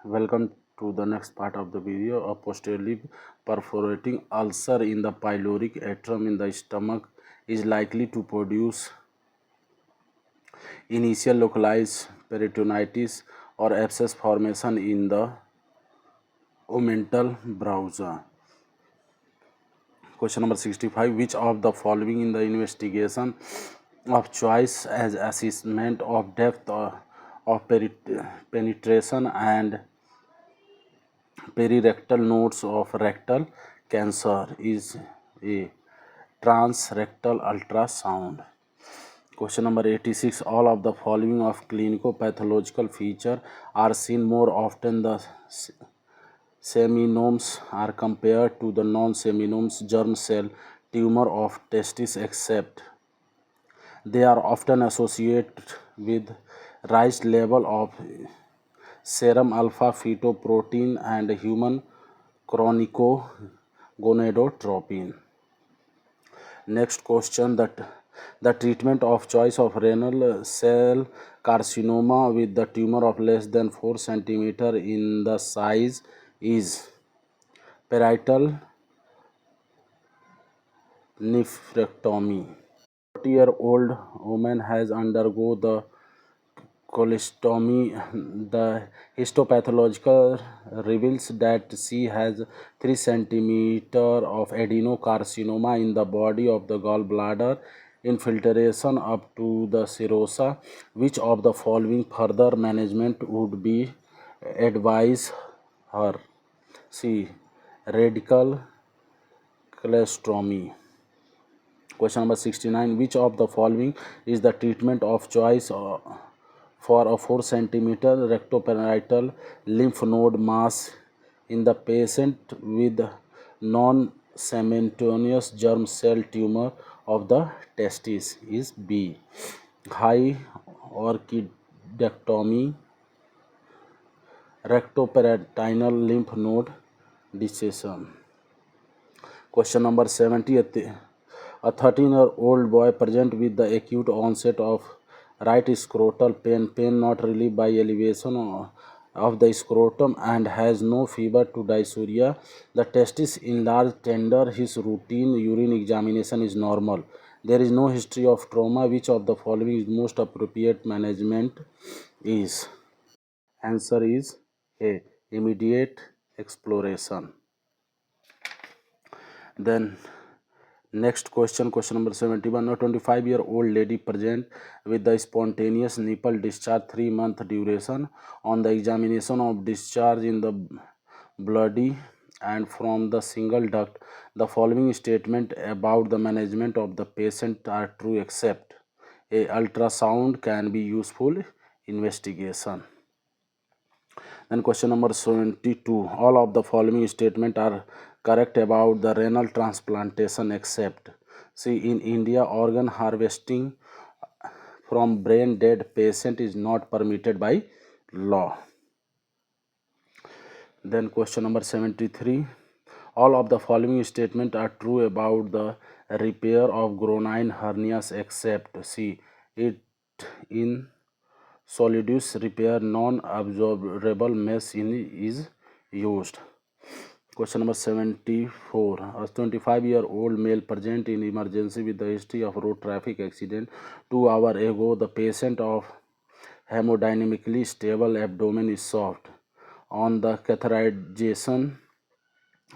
Welcome to the next part of the video. A posteriorly perforating ulcer in the pyloric atrium in the stomach is likely to produce initial localized peritonitis or abscess formation in the omental browser. Question number 65. Which of the following in the investigation of choice as assessment of depth of penetration and perirectal nodes of rectal cancer is a transrectal ultrasound? Question number 86. All of the following of clinico-pathological feature are seen more often the seminomes are compared to the non-seminomes germ cell tumor of testis except they are often associated with raised level of serum alpha fetoprotein and human chronogonadotropin. Next question, that the treatment of choice of renal cell carcinoma with the tumor of less than 4 centimeter in the size is parietal nephrectomy. 40-year-old woman has undergo the colostomy. The histopathological reveals that she has 3 centimeter of adenocarcinoma in the body of the gallbladder, infiltration up to the serosa. Which of the following further management would be advised her? C. Radical colostomy. Question number 69. Which of the following is the treatment of choice for a 4 centimeter rectoparietal lymph node mass in the patient with non-cementoneous germ cell tumor of the testis? Is B. High orchidectomy, rectoperitoneal lymph node dissection. Question number 70. A 13-year-old boy present with the acute onset of right scrotal pain not relieved by elevation of the scrotum, and has no fever to dysuria. The testis enlarged tender. His routine urine examination is normal. There is no history of trauma. Which of the following is most appropriate management is? Answer is A. Immediate exploration. Then next question, question number 71. A 25-year-old lady present with the spontaneous nipple discharge 3-month duration. On the examination of discharge in the bloody and from the single duct, the following statement about the management of the patient are true except A. Ultrasound can be useful investigation. Then question number 72. All of the following statements are correct about the renal transplantation except C. In India, organ harvesting from brain dead patient is not permitted by law. Then question number 73. All of the following statements are true about the repair of groin hernias except C. It in solidus repair non-absorbable mesh is used. Question number 74. A 25-year-old male present in emergency with the history of road traffic accident 2 hours ago. The patient of hemodynamically stable abdomen is soft. On the catheterization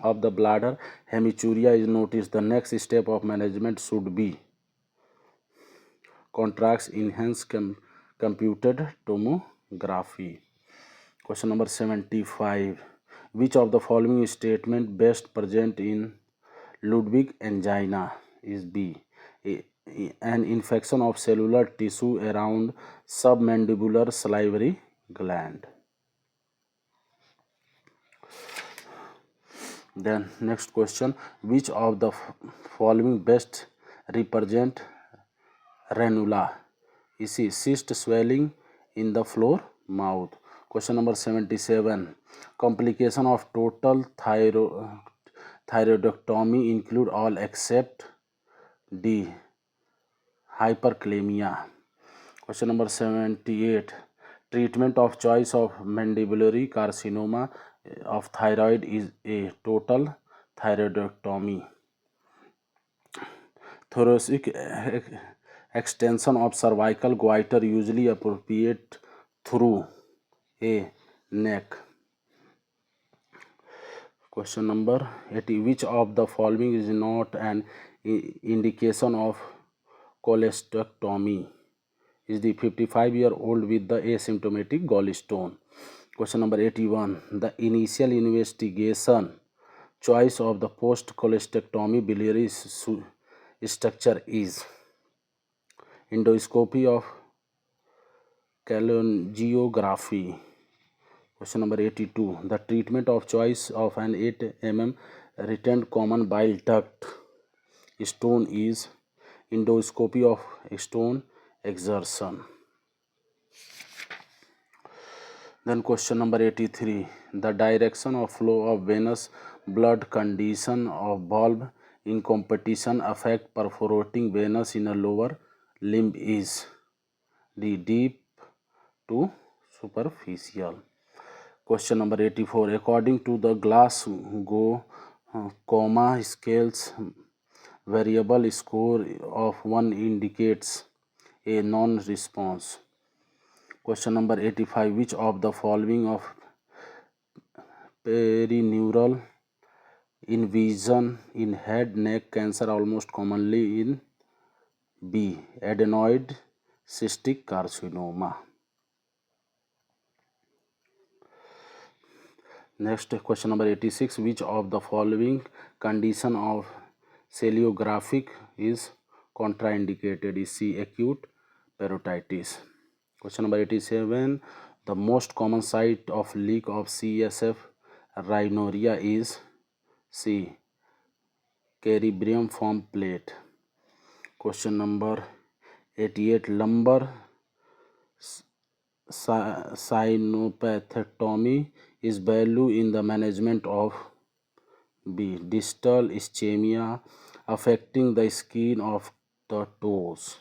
of the bladder, hematuria is noticed. The next step of management should be contrast enhanced computed tomography. Question number 75. Which of the following statement best present in Ludwig angina? Is B. An infection of cellular tissue around submandibular salivary gland. Then next question. Which of the following best represent ranula? Is C. Cyst swelling in the floor mouth. Question number 77. Complication of total thyroidectomy include all except D. hyperkalemia. Question number 78. Treatment of choice of mandibular carcinoma of thyroid is a total thyroidectomy. Thoracic extension of cervical goiter usually appropriate through a neck. Question number 80. Which of the following is not an indication of cholecystectomy? Is the 55-year-old with the asymptomatic gallstone? Question number 81. The initial investigation choice of the post-cholecystectomy biliary structure is endoscopy of cholangiography. Question number 82. The treatment of choice of an 8 mm retained common bile duct stone is endoscopy of stone exertion. Then question number 83. The direction of flow of venous blood condition of valve incompetition affect perforating venous in a lower limb is the deep to superficial. Question number 84. According to the Glasgow Coma scales, variable score of 1 indicates a non-response. Question number 85. Which of the following of perineural invasion in head neck cancer almost commonly in B. Adenoid cystic carcinoma. Next question number 86. Which of the following condition of ciliographic is contraindicated? Is C. Acute parotitis. Question number 87. The most common site of leak of CSF rhinorrhea is C. Cerebrium plate. Question number 88. Lumbar synopathectomy is value in the management of B. Distal ischemia affecting the skin of the toes.